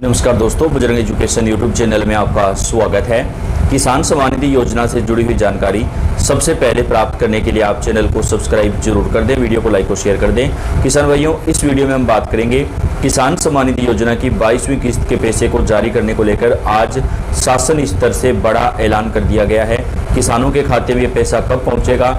नमस्कार दोस्तों, Bajrang education YouTube channel में आपका स्वागत है। किसान सम्मान निधि योजना से जुड़ी हुई जानकारी सबसे पहले प्राप्त करने के लिए आप चैनल को सब्सक्राइब जरूर कर दें, वीडियो को लाइक और शेयर कर दें। किसान भाइयों, इस वीडियो में हम बात करेंगे किसान सम्मान निधि योजना की 22वीं किस्त के पैसे को जारी करने को लेकर आज शासन स्तर से बड़ा ऐलान कर दिया गया है। किसानों के खाते में ये पैसा कब पहुंचेगा,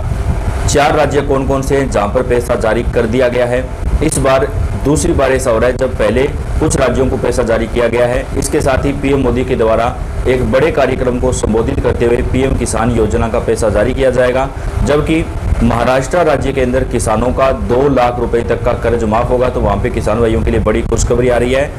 4 राज्य कौन कौन से हैं जहां पर पैसा जारी कर दिया गया है। इस बार दूसरी बार ऐसा हो रहा है जब पहले कुछ राज्यों को पैसा जारी किया गया है। इसके साथ ही पीएम मोदी के द्वारा एक बड़े कार्यक्रम को संबोधित करते हुए पीएम किसान योजना का पैसा जारी किया जाएगा, जबकि महाराष्ट्र राज्य के अंदर किसानों का 2 लाख रुपए तक का कर्ज माफ होगा। तो वहां पे किसान भाइयों के लिए बड़ी खुशखबरी आ रही है।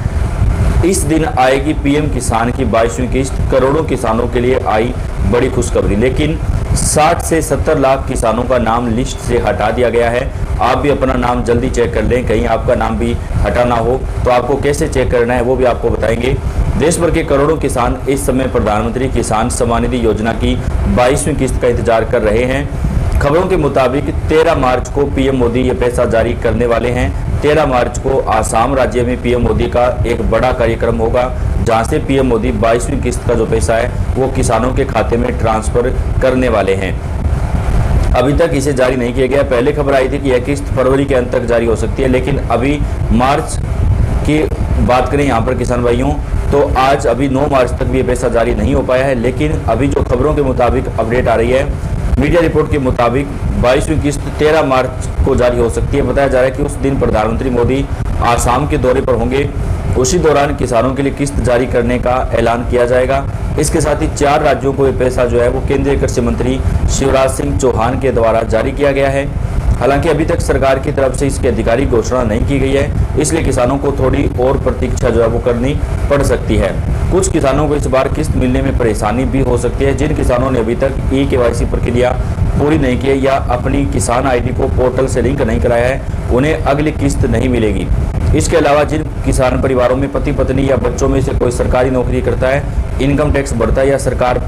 इस दिन आएगी पीएम किसान की 22वीं किस्त, करोड़ों किसानों के लिए आई बड़ी खुशखबरी। लेकिन 60 से 70 लाख किसानों का नाम लिस्ट से हटा दिया गया है। आप भी अपना नाम जल्दी चेक कर लें, कहीं आपका नाम भी हटाना हो तो आपको कैसे चेक करना है वो भी आपको बताएंगे। देश भर के करोड़ों किसान इस समय प्रधानमंत्री किसान सम्मान निधि योजना की 22वीं किस्त का इंतजार कर रहे हैं। खबरों के मुताबिक 13 मार्च को पीएम मोदी ये पैसा जारी करने वाले हैं। 13 मार्च को आसाम राज्य में पीएम मोदी का एक बड़ा कार्यक्रम होगा, जहां से पीएम मोदी 22वीं किस्त का जो पैसा है वो किसानों के खाते में ट्रांसफर करने वाले हैं। अभी तक इसे जारी नहीं किया गया। पहले खबर आई थी कि यह किस्त फरवरी के अंत तक जारी हो सकती है, लेकिन अभी मार्च की बात करें यहाँ पर किसान भाइयों तो आज अभी 9 मार्च तक भी ये पैसा जारी नहीं हो पाया है। लेकिन अभी जो खबरों के मुताबिक अपडेट आ रही है, मीडिया रिपोर्ट के मुताबिक 22वीं किस्त 13 मार्च को जारी हो सकती है। बताया जा रहा है कि उस दिन प्रधानमंत्री मोदी आसाम के दौरे पर होंगे। उसी दौरान किसानों के लिए किस्त जारी करने का ऐलान किया जाएगा। इसके साथ ही 4 राज्यों को ये पैसा जो है वो केंद्रीय कृषि मंत्री शिवराज सिंह चौहान के द्वारा जारी किया गया है। हालांकि अभी तक सरकार की तरफ से इसकी आधिकारिक घोषणा नहीं की गई है, इसलिए किसानों को थोड़ी और प्रतीक्षा जो है वो करनी पड़ सकती है। कुछ किसानों को इस बार किस्त मिलने में परेशानी भी हो सकती है। जिन किसानों ने अभी तक KYC प्रक्रिया पूरी नहीं की है या अपनी किसान ID को पोर्टल से लिंक नहीं कराया है, उन्हें अगली किस्त नहीं मिलेगी। इसके अलावा जिन किसान परिवारों में पति पत्नी या बच्चों में से कोई सरकारी नौकरी करता है, इनकम टैक्स भरता है या सरकार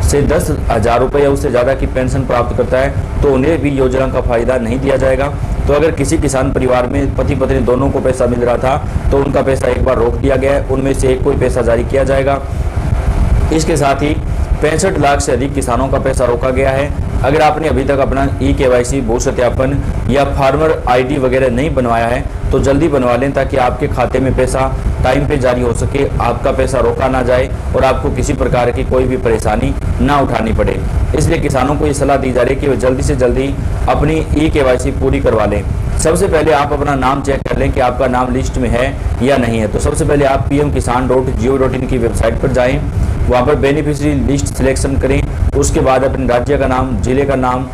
से 10,000 रुपये या उससे ज़्यादा की पेंशन प्राप्त करता है, तो उन्हें भी योजना का फायदा नहीं दिया जाएगा। तो अगर किसी किसान परिवार में पति पत्नी दोनों को पैसा मिल रहा था तो उनका पैसा एक बार रोक दिया गया है, उनमें से एक कोई पैसा जारी किया जाएगा। इसके साथ ही 65 लाख से अधिक किसानों का पैसा रोका गया है। अगर आपने अभी तक अपना KYC भू सत्यापन या फार्मर ID वगैरह नहीं बनवाया है तो जल्दी बनवा लें, ताकि आपके खाते में पैसा टाइम पे जारी हो सके, आपका पैसा रोका ना जाए और आपको किसी प्रकार की कोई भी परेशानी ना उठानी पड़े। इसलिए किसानों को ये सलाह दी जा रही है कि वे जल्दी से जल्दी अपनी KYC पूरी करवा लें। सबसे पहले आप अपना नाम चेक कर लें कि आपका नाम लिस्ट में है या नहीं है। तो सबसे पहले आप pmkisan.gov.in की वेबसाइट पर जाएं, वहाँ पर बेनिफिशियरी लिस्ट सिलेक्शन करें। उसके बाद अपने राज्य का नाम, जिले का नाम,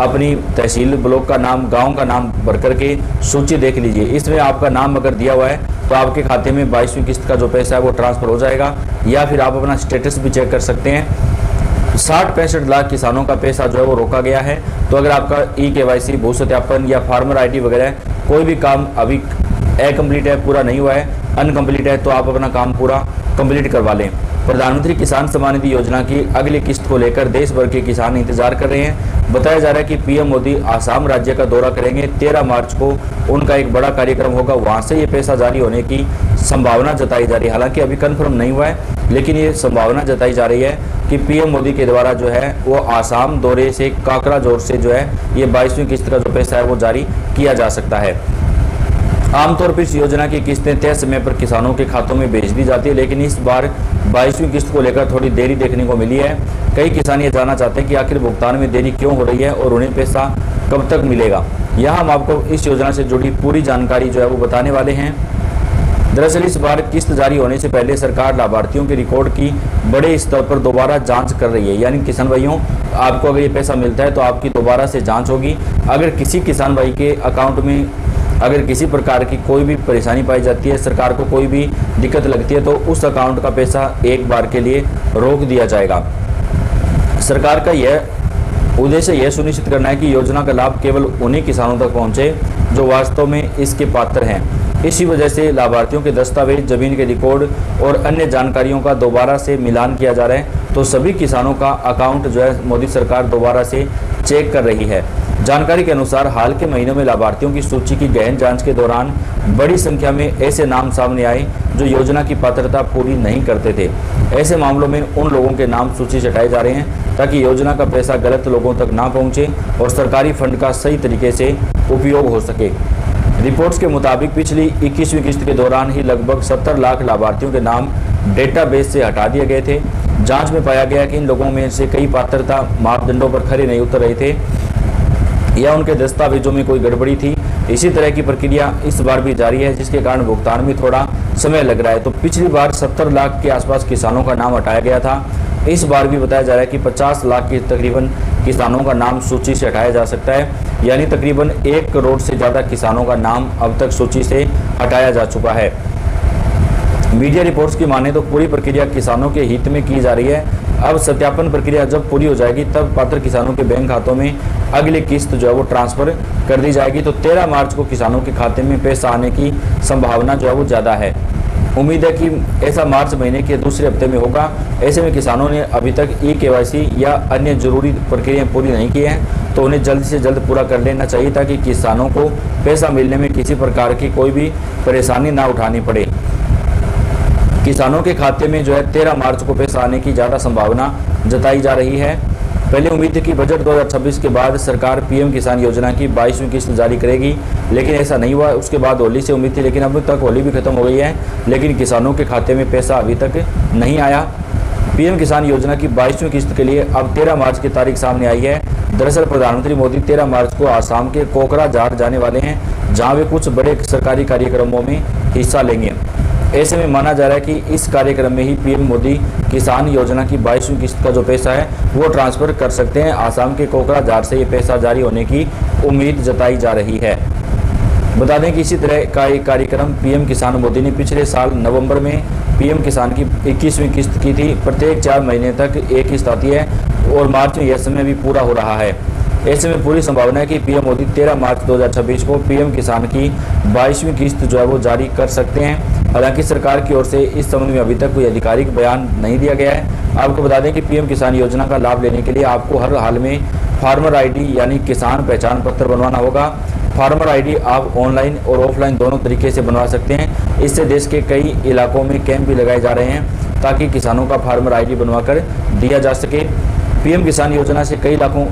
अपनी तहसील ब्लॉक का नाम, गांव का नाम भर करके सूची देख लीजिए। इसमें आपका नाम अगर दिया हुआ है तो आपके खाते में 22वीं किस्त का जो पैसा है वो ट्रांसफर हो जाएगा। या फिर आप अपना स्टेटस भी चेक कर सकते हैं। 60-65 लाख किसानों का पैसा जो है वो रोका गया है। तो अगर आपका KYC भू सत्यापन या फार्मर ID वगैरह कोई भी काम अभी अकम्प्लीट है, पूरा नहीं हुआ है, अनकम्प्लीट है, तो आप अपना काम पूरा कंप्लीट करवा लें। प्रधानमंत्री किसान सम्मान निधि योजना की अगली किस्त को लेकर देश भर के किसान इंतजार कर रहे हैं। बताया जा रहा है कि पीएम मोदी आसाम राज्य का दौरा करेंगे। 13 मार्च को उनका एक बड़ा कार्यक्रम होगा, वहां से ये पैसा जारी होने की संभावना जताई जा रही है। हालांकि अभी कंफर्म नहीं हुआ है, लेकिन ये संभावना जताई जा रही है कि पीएम मोदी के द्वारा जो है वो आसाम दौरे से काकराझोर से जो है ये 22वीं किस्त का जो पैसा है वो जारी किया जा सकता है। आमतौर पर इस योजना की किस्तें तय समय पर किसानों के खातों में भेज दी जाती है, लेकिन इस बार 22वीं किस्त को लेकर थोड़ी देरी देखने को मिली है। कई किसान ये जानना चाहते हैं कि आखिर भुगतान में देरी क्यों हो रही है और उन्हें पैसा कब तक मिलेगा। यहाँ हम आपको इस योजना से जुड़ी पूरी जानकारी जो है वो बताने वाले हैं। दरअसल इस बार किस्त जारी होने से पहले सरकार लाभार्थियों के रिकॉर्ड की बड़े स्तर पर दोबारा जांच कर रही है। यानी किसान भाइयों, आपको अगर ये पैसा मिलता है तो आपकी दोबारा से जाँच होगी। अगर किसी किसान भाई के अकाउंट में अगर किसी प्रकार की कोई भी परेशानी पाई जाती है, सरकार को कोई भी दिक्कत लगती है, तो उस अकाउंट का पैसा एक बार के लिए रोक दिया जाएगा। सरकार का यह उद्देश्य यह सुनिश्चित करना है कि योजना का लाभ केवल उन्हीं किसानों तक पहुंचे जो वास्तव में इसके पात्र हैं। इसी वजह से लाभार्थियों के दस्तावेज, जमीन के रिकॉर्ड और अन्य जानकारियों का दोबारा से मिलान किया जा रहा है। तो सभी किसानों का अकाउंट जो है मोदी सरकार दोबारा से चेक कर रही है। जानकारी के अनुसार हाल के महीनों में लाभार्थियों की सूची की गहन जांच के दौरान बड़ी संख्या में ऐसे नाम सामने आए जो योजना की पात्रता पूरी नहीं करते थे। ऐसे मामलों में उन लोगों के नाम सूची से हटाए जा रहे हैं ताकि योजना का पैसा गलत लोगों तक ना पहुंचे और सरकारी फंड का सही तरीके से उपयोग हो सके। रिपोर्ट्स के मुताबिक पिछली 21वीं किस्त के दौरान ही लगभग 70 लाख लाभार्थियों के नाम डेटाबेस से हटा दिए गए थे। जांच में पाया गया कि इन लोगों में से कई पात्रता मापदंडों पर खरे नहीं उतर रहे थे या उनके दस्तावेजों में कोई गड़बड़ी थी। इसी तरह की प्रक्रिया इस बार भी जारी है, जिसके कारण भुगतान में थोड़ा समय लग रहा है। तो पिछली बार 70 लाख के आसपास किसानों का नाम हटाया गया था। इस बार भी बताया जा रहा है कि 50 लाख के तकरीबन किसानों का नाम सूची से हटाया जा सकता है, यानी तकरीबन 1 करोड़ से ज़्यादा किसानों का नाम अब तक सूची से हटाया जा चुका है। मीडिया रिपोर्ट्स की माने तो पूरी प्रक्रिया किसानों के हित में की जा रही है। अब सत्यापन प्रक्रिया जब पूरी हो जाएगी तब पात्र किसानों के बैंक खातों में अगली किस्त जो है वो ट्रांसफर कर दी जाएगी। तो 13 मार्च को किसानों के खाते में पैसा आने की संभावना जो है वो ज़्यादा है। उम्मीद है कि ऐसा मार्च महीने के दूसरे हफ्ते में होगा। ऐसे में किसानों ने अभी तक KYC या अन्य जरूरी प्रक्रियाएं पूरी नहीं की हैं, तो उन्हें जल्द से जल्द पूरा कर लेना चाहिए ताकि किसानों को पैसा मिलने में किसी प्रकार की कोई भी परेशानी ना उठानी पड़े। किसानों के खाते में जो है 13 मार्च को पैसा आने की ज़्यादा संभावना जताई जा रही है। पहले उम्मीद थी कि बजट 2026 के बाद सरकार PM किसान योजना की 22वीं किस्त जारी करेगी, लेकिन ऐसा नहीं हुआ। उसके बाद होली से उम्मीद थी, लेकिन अभी तक होली भी खत्म हो गई है, लेकिन किसानों के खाते में पैसा अभी तक नहीं आया। PM किसान योजना की 22वीं किस्त के लिए अब 13 मार्च की तारीख सामने आई है। दरअसल प्रधानमंत्री मोदी 13 मार्च को आसाम के कोकराझार जाने वाले हैं, जहाँ वे कुछ बड़े सरकारी कार्यक्रमों में हिस्सा लेंगे। ऐसे में माना जा रहा है कि इस कार्यक्रम में ही PM मोदी किसान योजना की 22वीं किस्त का जो पैसा है वो ट्रांसफर कर सकते हैं। आसाम के कोकराझार से ये पैसा जारी होने की उम्मीद जताई जा रही है। बता दें कि इसी तरह का एक कार्यक्रम PM किसान मोदी ने पिछले साल नवंबर में PM किसान की 21वीं किस्त की थी। प्रत्येक 4 महीने तक एक किस्त आती है और मार्च में यह समय भी पूरा हो रहा है। ऐसे में पूरी संभावना है कि PM मोदी 13 मार्च 2026 को PM किसान की 22वीं किस्त जो है वो जारी कर सकते हैं। हालांकि सरकार की ओर से इस संबंध में अभी तक कोई आधिकारिक बयान नहीं दिया गया है। आपको बता दें कि PM किसान योजना का लाभ लेने के लिए आपको हर हाल में फार्मर ID यानी किसान पहचान पत्र बनवाना होगा। फार्मर ID आप ऑनलाइन और ऑफलाइन दोनों तरीके से बनवा सकते हैं। इससे देश के कई इलाकों में कैंप भी लगाए जा रहे हैं ताकि किसानों का फार्मर ID बनवाकर दिया जा सके। PM किसान योजना से कई लाखों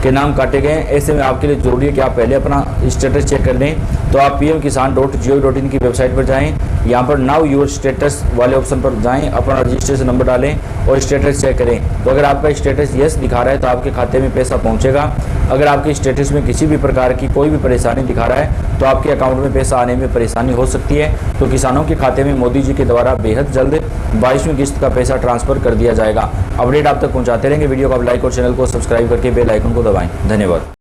के नाम काटे गए हैं। ऐसे में आपके लिए जरूरी है कि आप पहले अपना स्टेटस चेक कर लें। तो आप pmkisan.gov.in की वेबसाइट पर जाएं, यहाँ पर नाउ योर स्टेटस वाले ऑप्शन पर जाएं, अपना रजिस्ट्रेशन नंबर डालें और स्टेटस चेक करें। तो अगर आपका स्टेटस यस दिखा रहा है तो आपके खाते में पैसा पहुँचेगा। अगर आपके स्टेटस में किसी भी प्रकार की कोई भी परेशानी दिखा रहा है तो आपके अकाउंट में पैसा आने में परेशानी हो सकती है। तो किसानों के खाते में मोदी जी के द्वारा बेहद जल्द 22वीं किस्त का पैसा ट्रांसफर कर दिया जाएगा। अपडेट आप तक पहुँचाते रहेंगे। वीडियो को आप लाइक और चैनल को सब्सक्राइब करके बेल आइकन को दबाएं। धन्यवाद।